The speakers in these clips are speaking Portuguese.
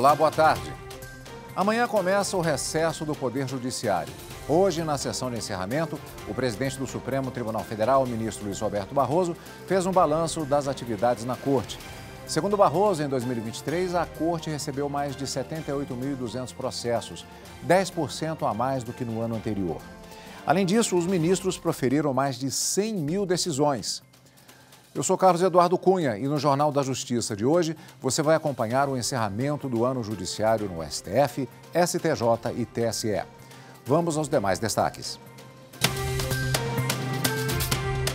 Olá, boa tarde. Amanhã começa o recesso do Poder Judiciário. Hoje, na sessão de encerramento, o presidente do Supremo Tribunal Federal, o ministro Luiz Roberto Barroso, fez um balanço das atividades na Corte. Segundo Barroso, em 2023, a Corte recebeu mais de 78.200 processos, 10% a mais do que no ano anterior. Além disso, os ministros proferiram mais de 100 mil decisões. Eu sou Carlos Eduardo Cunha e no Jornal da Justiça de hoje você vai acompanhar o encerramento do ano judiciário no STF, STJ e TSE. Vamos aos demais destaques.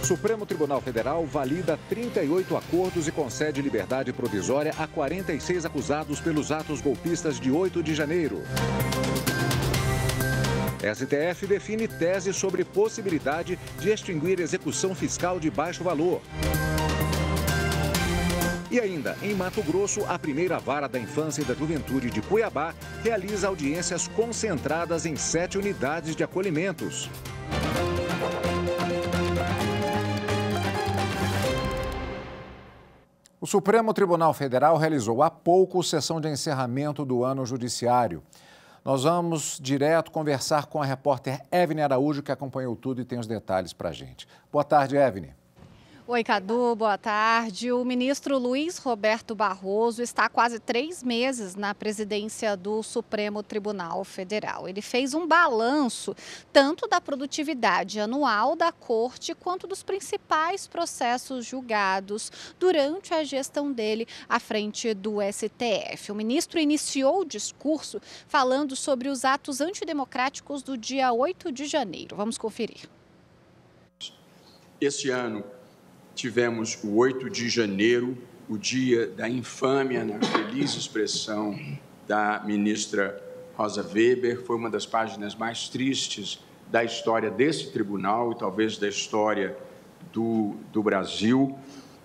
O Supremo Tribunal Federal valida 38 acordos e concede liberdade provisória a 46 acusados pelos atos golpistas de 8 de janeiro. STF define tese sobre possibilidade de extinguir execução fiscal de baixo valor. E ainda, em Mato Grosso, a primeira vara da infância e da juventude de Cuiabá realiza audiências concentradas em 7 unidades de acolhimentos. O Supremo Tribunal Federal realizou há pouco sessão de encerramento do ano judiciário. Nós vamos direto conversar com a repórter Evne Araújo, que acompanhou tudo e tem os detalhes para a gente. Boa tarde, Evne. Oi, Cadu, boa tarde. O ministro Luiz Roberto Barroso está há quase 3 meses na presidência do Supremo Tribunal Federal. Ele fez um balanço tanto da produtividade anual da Corte quanto dos principais processos julgados durante a gestão dele à frente do STF. O ministro iniciou o discurso falando sobre os atos antidemocráticos do dia 8 de janeiro. Vamos conferir. Este ano, tivemos o 8 de janeiro, o dia da infâmia, na feliz expressão da ministra Rosa Weber. Foi uma das páginas mais tristes da história desse tribunal e talvez da história do Brasil,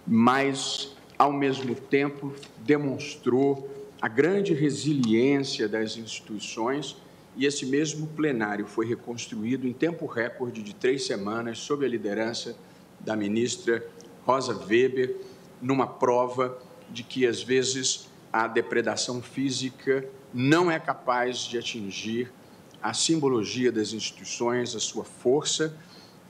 mas, ao mesmo tempo, demonstrou a grande resiliência das instituições e esse mesmo plenário foi reconstruído em tempo recorde de 3 semanas sob a liderança da ministra Rosa Weber, numa prova de que, às vezes, a depredação física não é capaz de atingir a simbologia das instituições, a sua força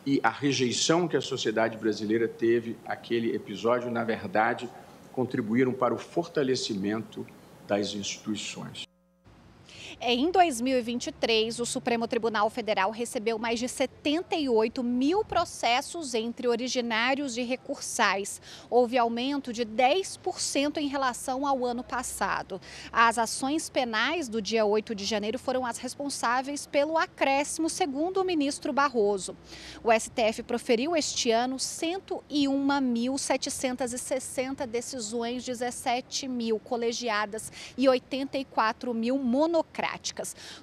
e a rejeição que a sociedade brasileira teve àquele episódio, na verdade, contribuíram para o fortalecimento das instituições. Em 2023, o Supremo Tribunal Federal recebeu mais de 78 mil processos entre originários e recursais. Houve aumento de 10% em relação ao ano passado. As ações penais do dia 8 de janeiro foram as responsáveis pelo acréscimo, segundo o ministro Barroso. O STF proferiu este ano 101.760 decisões, 17 mil colegiadas e 84 mil monocráticas.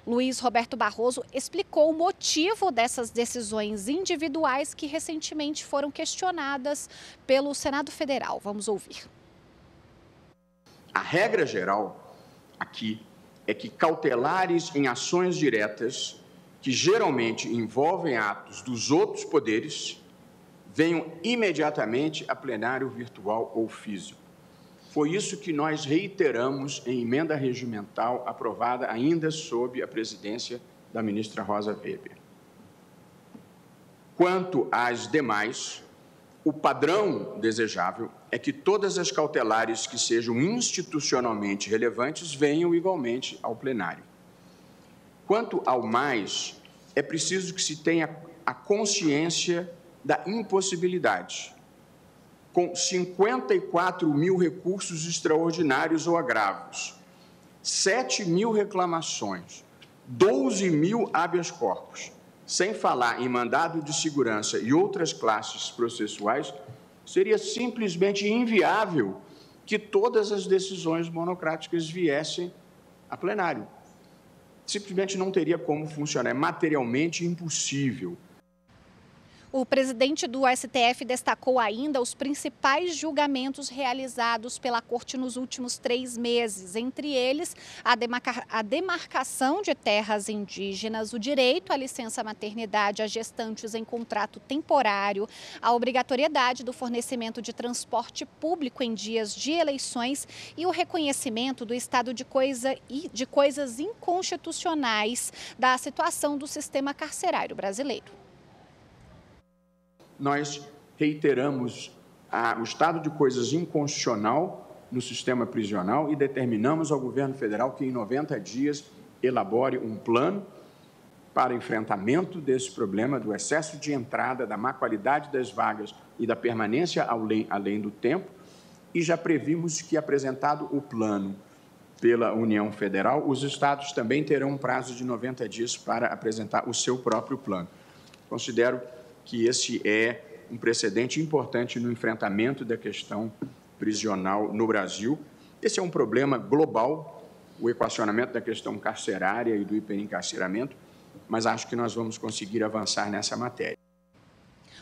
Luiz Roberto Barroso explicou o motivo dessas decisões individuais que recentemente foram questionadas pelo Senado Federal. Vamos ouvir. A regra geral aqui é que cautelares em ações diretas, que geralmente envolvem atos dos outros poderes, venham imediatamente a plenário virtual ou físico. Foi isso que nós reiteramos em emenda regimental aprovada ainda sob a presidência da ministra Rosa Weber. Quanto às demais, o padrão desejável é que todas as cautelares que sejam institucionalmente relevantes venham igualmente ao plenário. Quanto ao mais, é preciso que se tenha a consciência da impossibilidade. Com 54 mil recursos extraordinários ou agravos, 7 mil reclamações, 12 mil habeas corpus, sem falar em mandado de segurança e outras classes processuais, seria simplesmente inviável que todas as decisões monocráticas viessem a plenário. Simplesmente não teria como funcionar, é materialmente impossível. O presidente do STF destacou ainda os principais julgamentos realizados pela Corte nos últimos 3 meses, entre eles a demarcação de terras indígenas, o direito à licença-maternidade a gestantes em contrato temporário, a obrigatoriedade do fornecimento de transporte público em dias de eleições e o reconhecimento do estado de coisas inconstitucionais da situação do sistema carcerário brasileiro. Nós reiteramos o estado de coisas inconstitucional no sistema prisional e determinamos ao governo federal que, em 90 dias, elabore um plano para enfrentamento desse problema do excesso de entrada, da má qualidade das vagas e da permanência além do tempo. E já previmos que, apresentado o plano pela União Federal, os estados também terão um prazo de 90 dias para apresentar o seu próprio plano. Considero que esse é um precedente importante no enfrentamento da questão prisional no Brasil. Esse é um problema global, o equacionamento da questão carcerária e do hiperencarceramento, mas acho que nós vamos conseguir avançar nessa matéria.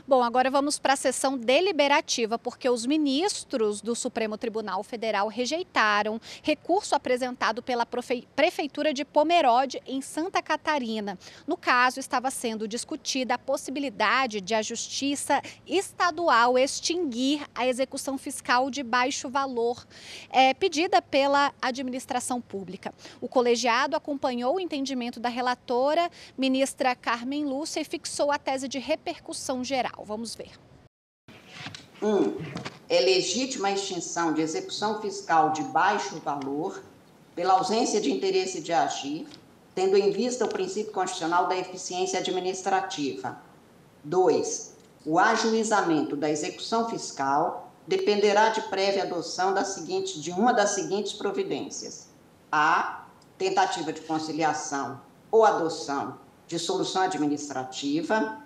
Bom, agora vamos para a sessão deliberativa, porque os ministros do Supremo Tribunal Federal rejeitaram recurso apresentado pela Prefeitura de Pomerode, em Santa Catarina. No caso, estava sendo discutida a possibilidade de a Justiça Estadual extinguir a execução fiscal de baixo valor, pedida pela administração pública. O colegiado acompanhou o entendimento da relatora, ministra Carmen Lúcia, e fixou a tese de repercussão geral. Vamos ver. 1. É legítima a extinção de execução fiscal de baixo valor pela ausência de interesse de agir, tendo em vista o princípio constitucional da eficiência administrativa. 2. O ajuizamento da execução fiscal dependerá de prévia adoção de uma das seguintes providências. A. Tentativa de conciliação ou adoção de solução administrativa.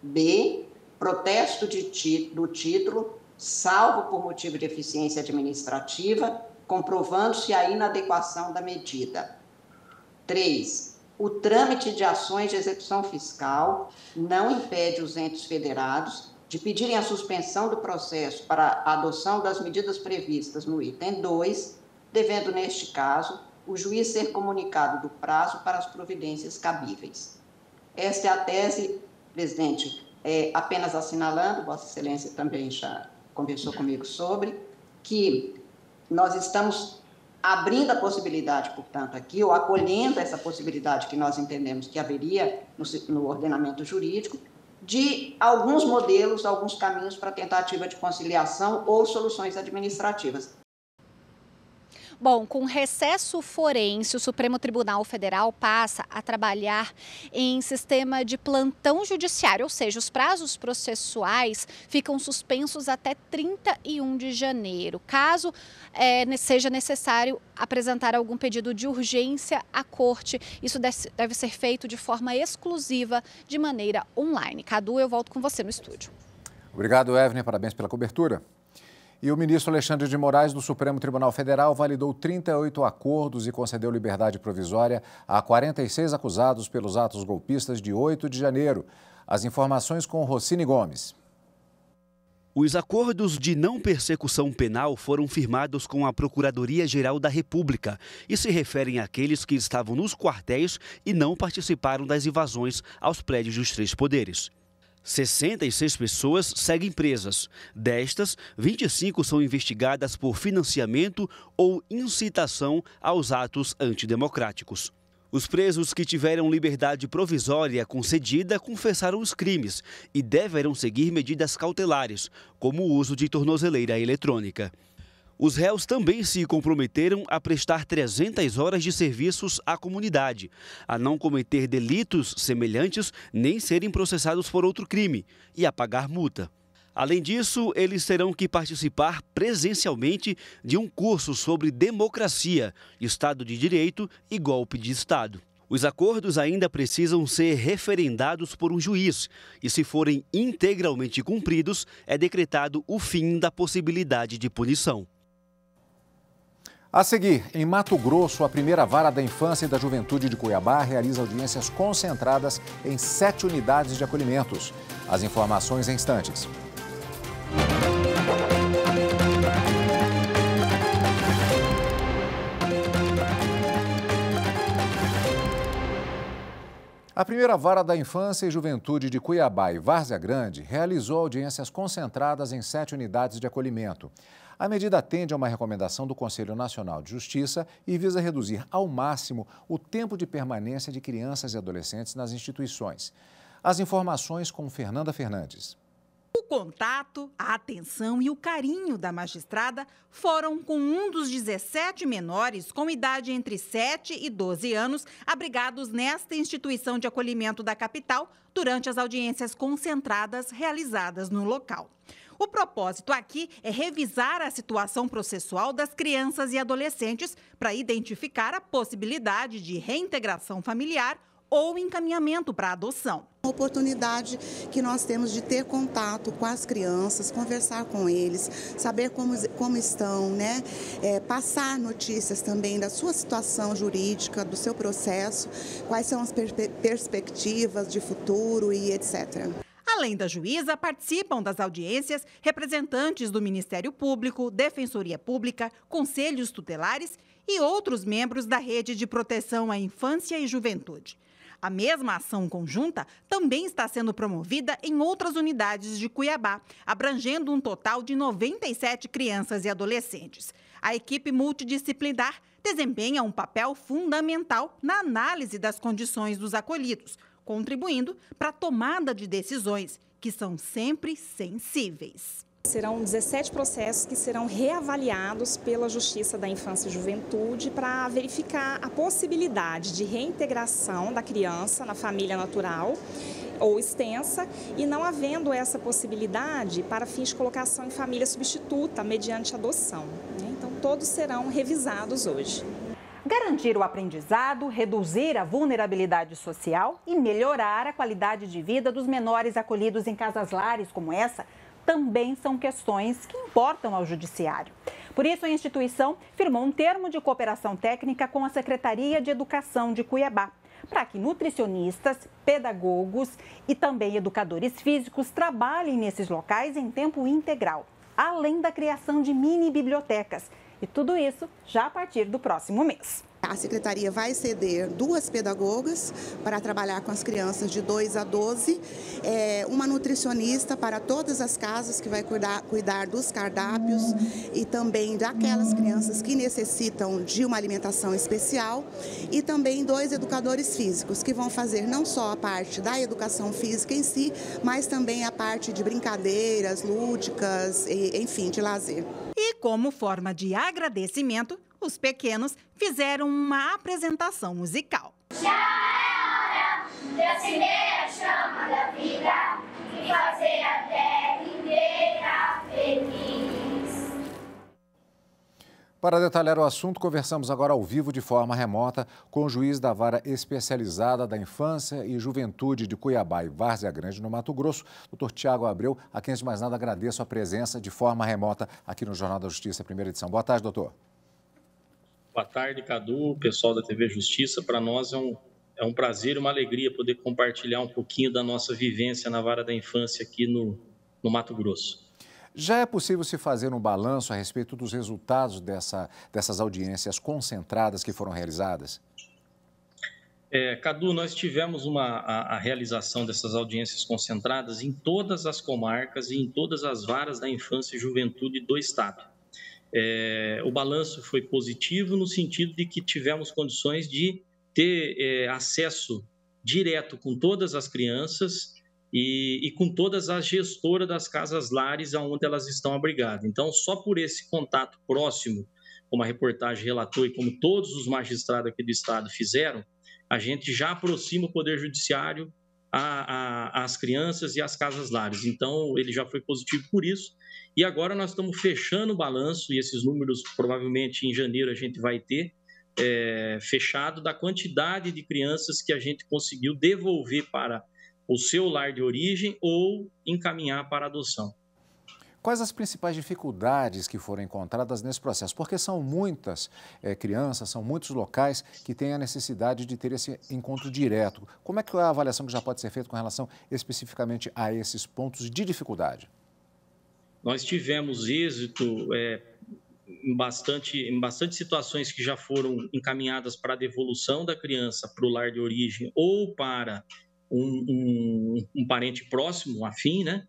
B. Protesto do título, salvo por motivo de eficiência administrativa, comprovando-se a inadequação da medida. 3. O trâmite de ações de execução fiscal não impede os entes federados de pedirem a suspensão do processo para a adoção das medidas previstas no item 2, devendo, neste caso, o juiz ser comunicado do prazo para as providências cabíveis. Esta é a tese, presidente, apenas assinalando, Vossa Excelência também já conversou comigo sobre, que nós estamos abrindo a possibilidade, portanto, aqui, ou acolhendo essa possibilidade que nós entendemos que haveria no ordenamento jurídico, de alguns modelos, alguns caminhos para tentativa de conciliação ou soluções administrativas. Bom, com recesso forense, o Supremo Tribunal Federal passa a trabalhar em sistema de plantão judiciário, ou seja, os prazos processuais ficam suspensos até 31 de janeiro. Caso seja necessário apresentar algum pedido de urgência à Corte, isso deve ser feito de forma exclusiva, de maneira online. Cadu, eu volto com você no estúdio. Obrigado, Evne. Parabéns pela cobertura. E o ministro Alexandre de Moraes, do Supremo Tribunal Federal, validou 38 acordos e concedeu liberdade provisória a 46 acusados pelos atos golpistas de 8 de janeiro. As informações com Rossini Gomes. Os acordos de não persecução penal foram firmados com a Procuradoria-Geral da República e se referem àqueles que estavam nos quartéis e não participaram das invasões aos prédios dos 3 poderes. 66 pessoas seguem presas. Destas, 25 são investigadas por financiamento ou incitação aos atos antidemocráticos. Os presos que tiveram liberdade provisória concedida confessaram os crimes e deverão seguir medidas cautelares, como o uso de tornozeleira eletrônica. Os réus também se comprometeram a prestar 300 horas de serviços à comunidade, a não cometer delitos semelhantes nem serem processados por outro crime e a pagar multa. Além disso, eles terão que participar presencialmente de um curso sobre democracia, Estado de Direito e golpe de Estado. Os acordos ainda precisam ser referendados por um juiz e, se forem integralmente cumpridos, é decretado o fim da possibilidade de punição. A seguir, em Mato Grosso, a primeira vara da infância e da juventude de Cuiabá realiza audiências concentradas em 7 unidades de acolhimentos. As informações em instantes. A primeira vara da infância e juventude de Cuiabá e Várzea Grande realizou audiências concentradas em 7 unidades de acolhimento. A medida atende a uma recomendação do Conselho Nacional de Justiça e visa reduzir ao máximo o tempo de permanência de crianças e adolescentes nas instituições. As informações com Fernanda Fernandes. O contato, a atenção e o carinho da magistrada foram com um dos 17 menores com idade entre 7 e 12 anos abrigados nesta instituição de acolhimento da capital durante as audiências concentradas realizadas no local. O propósito aqui é revisar a situação processual das crianças e adolescentes para identificar a possibilidade de reintegração familiar ou encaminhamento para adoção. A oportunidade que nós temos de ter contato com as crianças, conversar com eles, saber como estão, né? Passar notícias também da sua situação jurídica, do seu processo, quais são as perspectivas de futuro e etc. Além da juíza, participam das audiências representantes do Ministério Público, Defensoria Pública, conselhos tutelares e outros membros da Rede de Proteção à Infância e Juventude. A mesma ação conjunta também está sendo promovida em outras unidades de Cuiabá, abrangendo um total de 97 crianças e adolescentes. A equipe multidisciplinar desempenha um papel fundamental na análise das condições dos acolhidos, contribuindo para a tomada de decisões, que são sempre sensíveis. Serão 17 processos que serão reavaliados pela Justiça da Infância e Juventude para verificar a possibilidade de reintegração da criança na família natural ou extensa e não havendo essa possibilidade para fins de colocação em família substituta mediante adoção. Então, todos serão revisados hoje. Garantir o aprendizado, reduzir a vulnerabilidade social e melhorar a qualidade de vida dos menores acolhidos em casas-lares como essa também são questões que importam ao Judiciário. Por isso, a instituição firmou um termo de cooperação técnica com a Secretaria de Educação de Cuiabá, para que nutricionistas, pedagogos e também educadores físicos trabalhem nesses locais em tempo integral, além da criação de mini-bibliotecas. E tudo isso já a partir do próximo mês. A Secretaria vai ceder 2 pedagogas para trabalhar com as crianças de 2 a 12, uma nutricionista para todas as casas que vai cuidar dos cardápios e também daquelas crianças que necessitam de uma alimentação especial e também 2 educadores físicos que vão fazer não só a parte da educação física em si, mas também a parte de brincadeiras lúdicas, enfim, de lazer. E como forma de agradecimento, os pequenos fizeram uma apresentação musical. Já é hora de acender a chama da vida e fazer a terra inteira feliz. Para detalhar o assunto, conversamos agora ao vivo de forma remota com o juiz da Vara Especializada da Infância e Juventude de Cuiabá e Várzea Grande, no Mato Grosso, Dr. Tiago Abreu, a quem, antes de mais nada, agradeço a presença de forma remota aqui no Jornal da Justiça, primeira edição. Boa tarde, doutor. Boa tarde, Cadu, pessoal da TV Justiça. Para nós é um prazer e uma alegria poder compartilhar um pouquinho da nossa vivência na Vara da Infância aqui no Mato Grosso. Já é possível se fazer um balanço a respeito dos resultados dessas audiências concentradas que foram realizadas? Cadu, nós tivemos a realização dessas audiências concentradas em todas as comarcas e em todas as varas da infância e juventude do Estado. O balanço foi positivo no sentido de que tivemos condições de ter acesso direto com todas as crianças e com todas as gestoras das casas-lares onde elas estão abrigadas. Então, só por esse contato próximo, como a reportagem relatou e como todos os magistrados aqui do Estado fizeram, a gente já aproxima o Poder Judiciário às crianças e às casas-lares. Então, ele já foi positivo por isso. E agora nós estamos fechando o balanço, e esses números provavelmente em janeiro a gente vai ter fechado, da quantidade de crianças que a gente conseguiu devolver para o seu lar de origem ou encaminhar para adoção. Quais as principais dificuldades que foram encontradas nesse processo? Porque são muitas crianças, são muitos locais que têm a necessidade de ter esse encontro direto. Como é que é a avaliação que já pode ser feita com relação especificamente a esses pontos de dificuldade? Nós tivemos êxito em bastante situações que já foram encaminhadas para a devolução da criança para o lar de origem ou para um parente próximo, afim, né?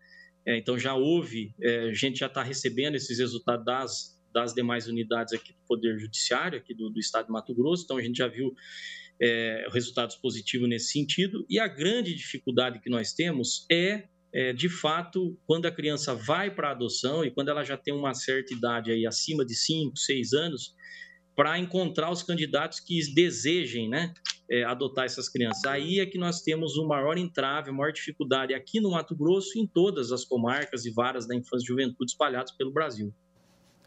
Então já houve, a gente já está recebendo esses resultados das demais unidades aqui do Poder Judiciário, aqui do Estado de Mato Grosso, então a gente já viu resultados positivos nesse sentido. E a grande dificuldade que nós temos de fato, quando a criança vai para a adoção e quando ela já tem uma certa idade aí, acima de 5, 6 anos, para encontrar os candidatos que desejem, né, adotar essas crianças. Aí é que nós temos o maior entrave, a maior dificuldade aqui no Mato Grosso e em todas as comarcas e varas da infância e juventude espalhadas pelo Brasil.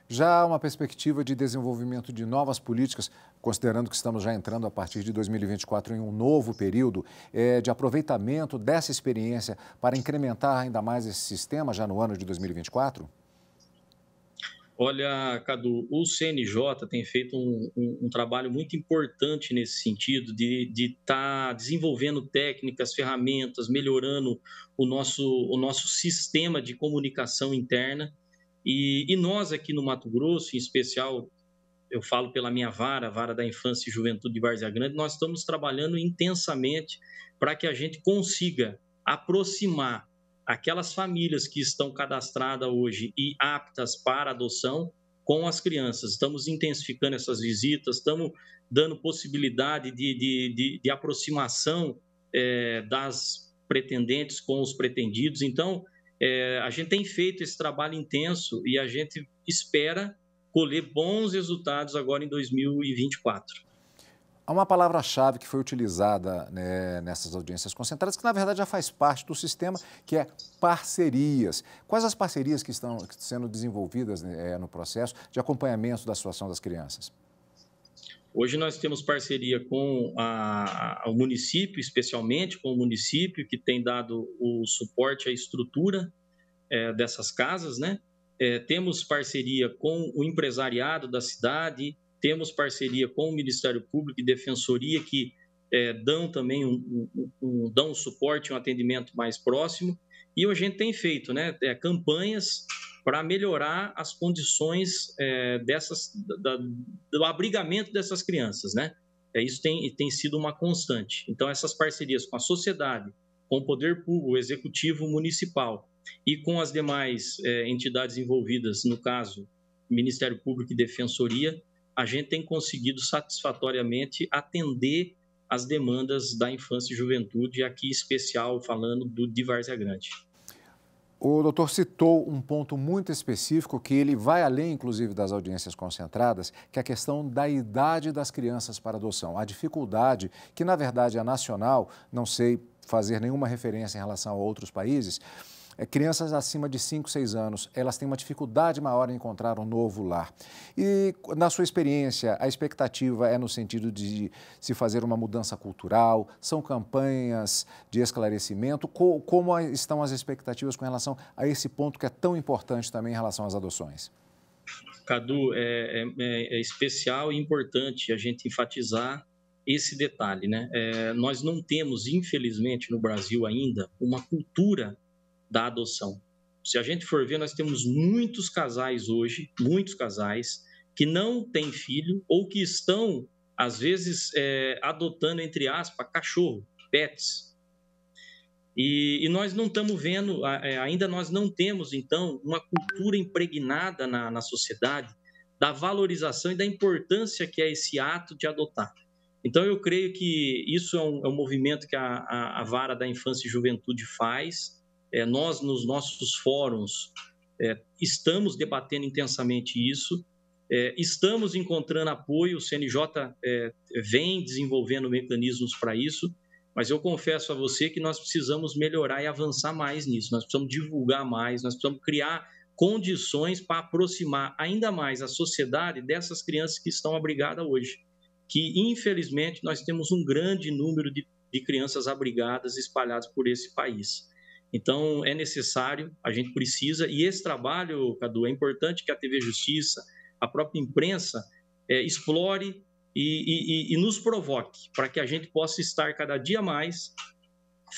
Já há uma perspectiva de desenvolvimento de novas políticas, considerando que estamos já entrando a partir de 2024 em um novo período, de aproveitamento dessa experiência para incrementar ainda mais esse sistema já no ano de 2024? Olha, Cadu, o CNJ tem feito um trabalho muito importante nesse sentido, de estar desenvolvendo técnicas, ferramentas, melhorando o nosso sistema de comunicação interna. E nós aqui no Mato Grosso, em especial, eu falo pela minha vara, a Vara da Infância e Juventude de Várzea Grande, nós estamos trabalhando intensamente para que a gente consiga aproximar aquelas famílias que estão cadastradas hoje e aptas para adoção com as crianças. Estamos intensificando essas visitas, estamos dando possibilidade de aproximação das pretendentes com os pretendidos. Então, a gente tem feito esse trabalho intenso e a gente espera colher bons resultados agora em 2024. Há uma palavra-chave que foi utilizada, né, nessas audiências concentradas, que na verdade já faz parte do sistema, que é parcerias. Quais as parcerias que estão sendo desenvolvidas no processo de acompanhamento da situação das crianças? Hoje nós temos parceria com o município, especialmente com o município, que tem dado o suporte à estrutura dessas casas, né? Temos parceria com o empresariado da cidade, temos parceria com o Ministério Público e Defensoria, que dão também dão um suporte, um atendimento mais próximo. E a gente tem feito, né, campanhas para melhorar as condições do abrigamento dessas crianças, né? Isso tem sido uma constante. Então, essas parcerias com a sociedade, com o poder público, o executivo municipal e com as demais entidades envolvidas, no caso, Ministério Público e Defensoria, a gente tem conseguido satisfatoriamente atender as demandas da infância e juventude, aqui em especial falando de Várzea Grande. O doutor citou um ponto muito específico que ele vai além, inclusive, das audiências concentradas, que é a questão da idade das crianças para adoção. A dificuldade, que na verdade é nacional, não sei fazer nenhuma referência em relação a outros países, crianças acima de 5, 6 anos, elas têm uma dificuldade maior em encontrar um novo lar. E, na sua experiência, a expectativa é no sentido de se fazer uma mudança cultural? São campanhas de esclarecimento? Como estão as expectativas com relação a esse ponto que é tão importante também em relação às adoções? Cadu, é especial e importante a gente enfatizar esse detalhe, né? Nós não temos, infelizmente, no Brasil ainda, uma cultura da adoção. Se a gente for ver, nós temos muitos casais hoje, que não têm filho ou que estão, às vezes, adotando, entre aspas, cachorro, pets. E nós não estamos vendo, ainda nós não temos, então, uma cultura impregnada na sociedade da valorização e da importância que é esse ato de adotar. Então, eu creio que isso é um movimento que a Vara da Infância e Juventude faz. Nós, nos nossos fóruns, estamos debatendo intensamente isso, estamos encontrando apoio, o CNJ vem desenvolvendo mecanismos para isso, mas eu confesso a você que nós precisamos melhorar e avançar mais nisso, nós precisamos divulgar mais, nós precisamos criar condições para aproximar ainda mais a sociedade dessas crianças que estão abrigadas hoje, que infelizmente nós temos um grande número de crianças abrigadas espalhadas por esse país. Então, é necessário, a gente precisa, e esse trabalho, Cadu, é importante que a TV Justiça, a própria imprensa, explore e nos provoque, para que a gente possa estar cada dia mais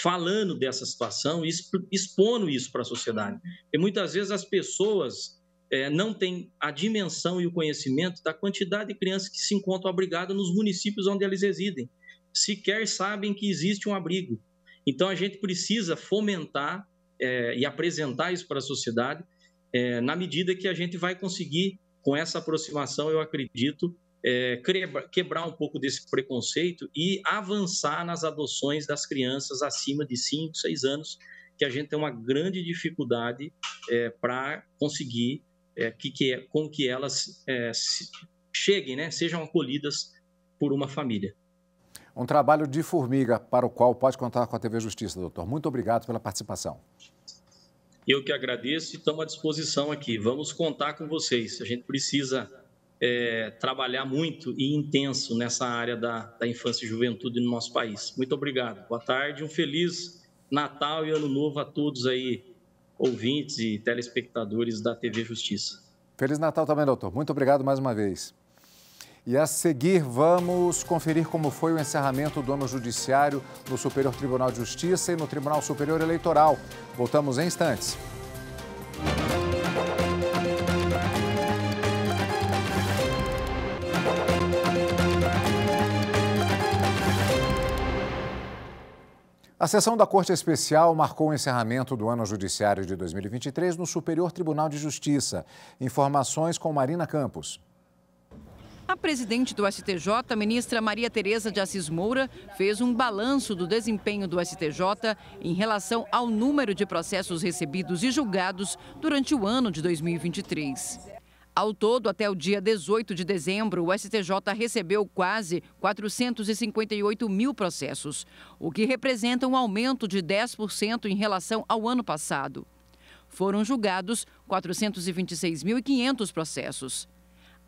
falando dessa situação e expondo isso para a sociedade. E muitas vezes as pessoas não têm a dimensão e o conhecimento da quantidade de crianças que se encontram abrigadas nos municípios onde eles residem. Sequer sabem que existe um abrigo. Então, a gente precisa fomentar e apresentar isso para a sociedade na medida que a gente vai conseguir, com essa aproximação, eu acredito, quebrar um pouco desse preconceito e avançar nas adoções das crianças acima de 5, 6 anos, que a gente tem uma grande dificuldade para conseguir com que elas cheguem, né, sejam acolhidas por uma família. Um trabalho de formiga para o qual pode contar com a TV Justiça, doutor. Muito obrigado pela participação. Eu que agradeço e estamos à disposição aqui. Vamos contar com vocês. A gente precisa trabalhar muito e intenso nessa área da infância e juventude no nosso país. Muito obrigado. Boa tarde, um feliz Natal e Ano Novo a todos aí, ouvintes e telespectadores da TV Justiça. Feliz Natal também, doutor. Muito obrigado mais uma vez. E a seguir, vamos conferir como foi o encerramento do ano judiciário no Superior Tribunal de Justiça e no Tribunal Superior Eleitoral. Voltamos em instantes. A sessão da Corte Especial marcou o encerramento do ano judiciário de 2023 no Superior Tribunal de Justiça. Informações com Marina Campos. A presidente do STJ, ministra Maria Tereza de Assis Moura, fez um balanço do desempenho do STJ em relação ao número de processos recebidos e julgados durante o ano de 2023. Ao todo, até o dia 18 de dezembro, o STJ recebeu quase 458 mil processos, o que representa um aumento de 10% em relação ao ano passado. Foram julgados 426.500 processos.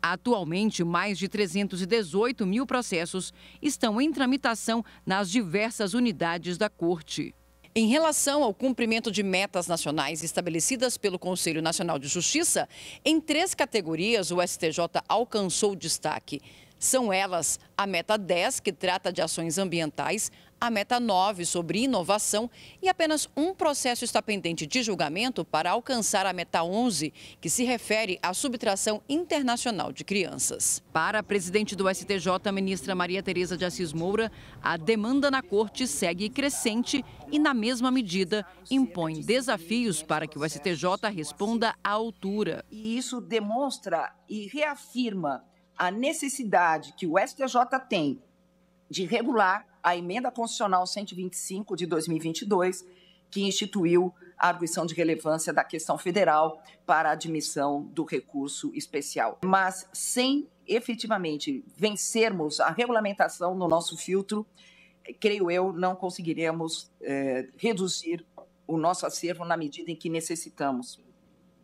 Atualmente, mais de 318 mil processos estão em tramitação nas diversas unidades da Corte. Em relação ao cumprimento de metas nacionais estabelecidas pelo Conselho Nacional de Justiça, em 3 categorias o STJ alcançou destaque. São elas a meta 10, que trata de ações ambientais, a meta 9 sobre inovação e apenas um processo está pendente de julgamento para alcançar a meta 11, que se refere à subtração internacional de crianças. Para a presidente do STJ, a ministra Maria Tereza de Assis Moura, a demanda na Corte segue crescente e, na mesma medida, impõe desafios para que o STJ responda à altura. E isso demonstra e reafirma a necessidade que o STJ tem de regular a Emenda Constitucional 125 de 2022, que instituiu a arguição de relevância da questão federal para a admissão do recurso especial. Mas sem efetivamente vencermos a regulamentação no nosso filtro, creio eu, não conseguiremos reduzir o nosso acervo na medida em que necessitamos.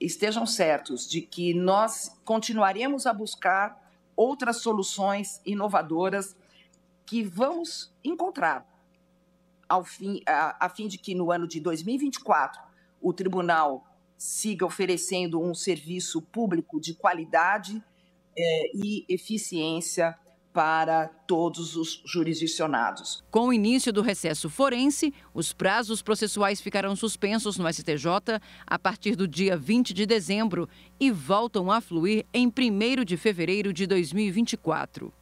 Estejam certos de que nós continuaremos a buscar outras soluções inovadoras que vamos encontrar, a fim de que no ano de 2024 o tribunal siga oferecendo um serviço público de qualidade e eficiência para todos os jurisdicionados. Com o início do recesso forense, os prazos processuais ficarão suspensos no STJ a partir do dia 20 de dezembro e voltam a fluir em 1º de fevereiro de 2024.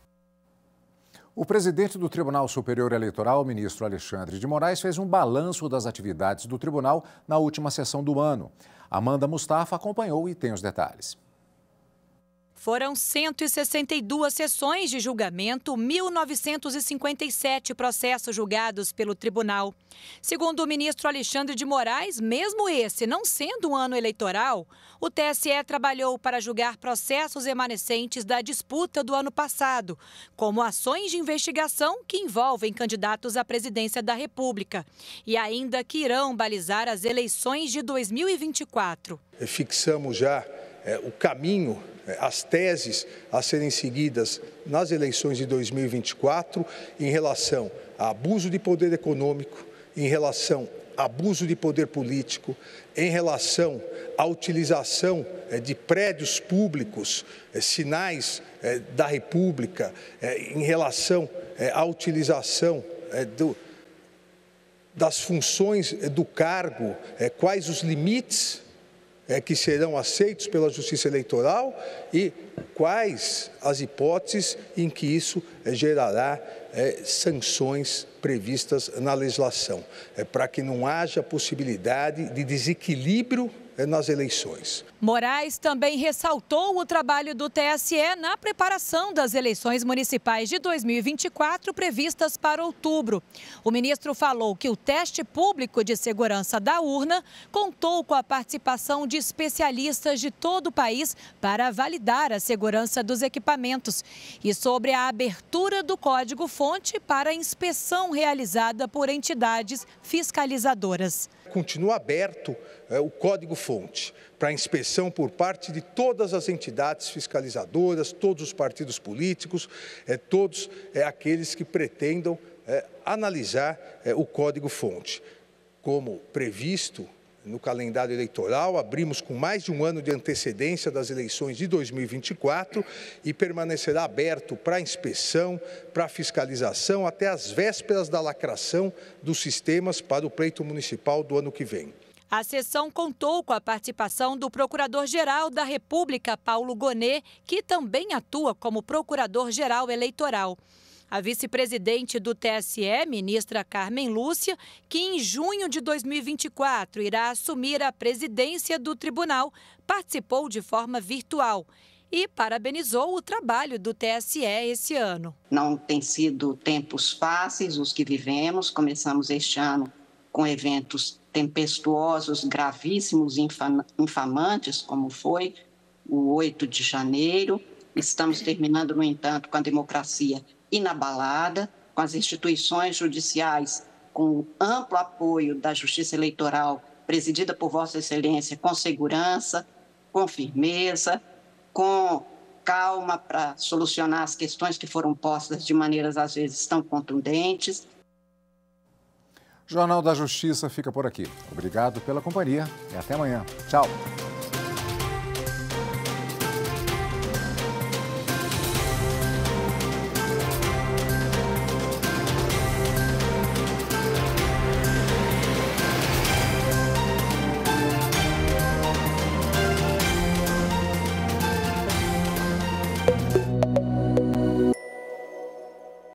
O presidente do Tribunal Superior Eleitoral, o ministro Alexandre de Moraes, fez um balanço das atividades do tribunal na última sessão do ano. Amanda Mustafa acompanhou e tem os detalhes. Foram 162 sessões de julgamento, 1.957 processos julgados pelo tribunal. Segundo o ministro Alexandre de Moraes, mesmo esse não sendo um ano eleitoral, o TSE trabalhou para julgar processos remanescentes da disputa do ano passado, como ações de investigação que envolvem candidatos à presidência da República e ainda que irão balizar as eleições de 2024. Fixamos já o caminho, as teses a serem seguidas nas eleições de 2024 em relação a abuso de poder econômico, em relação abuso de poder político, em relação à utilização de prédios públicos, sinais da República, em relação à utilização das funções do cargo, quais os limites que serão aceitos pela Justiça Eleitoral e quais as hipóteses em que isso gerará sanções previstas na legislação, para que não haja possibilidade de desequilíbrio nas eleições. Moraes também ressaltou o trabalho do TSE na preparação das eleições municipais de 2024 previstas para outubro. O ministro falou que o teste público de segurança da urna contou com a participação de especialistas de todo o país para validar a segurança dos equipamentos e sobre a abertura do código-fonte para a inspeção realizada por entidades fiscalizadoras. Continua aberto o código-fonte para inspeção por parte de todas as entidades fiscalizadoras, todos os partidos políticos, todos aqueles que pretendam analisar o código-fonte. Como previsto no calendário eleitoral, abrimos com mais de um ano de antecedência das eleições de 2024 e permanecerá aberto para inspeção, para fiscalização, até as vésperas da lacração dos sistemas para o pleito municipal do ano que vem. A sessão contou com a participação do Procurador-Geral da República, Paulo Gonet, que também atua como Procurador-Geral Eleitoral. A vice-presidente do TSE, ministra Carmen Lúcia, que em junho de 2024 irá assumir a presidência do tribunal, participou de forma virtual e parabenizou o trabalho do TSE esse ano. Não tem sido tempos fáceis os que vivemos. Começamos este ano com eventos tempestuosos, gravíssimos, infamantes, como foi o 8 de janeiro. Estamos terminando, no entanto, com a democracia inabalada, com as instituições judiciais com amplo apoio da Justiça Eleitoral, presidida por Vossa Excelência, com segurança, com firmeza, com calma para solucionar as questões que foram postas de maneiras, às vezes, tão contundentes. Jornal da Justiça fica por aqui. Obrigado pela companhia e até amanhã. Tchau.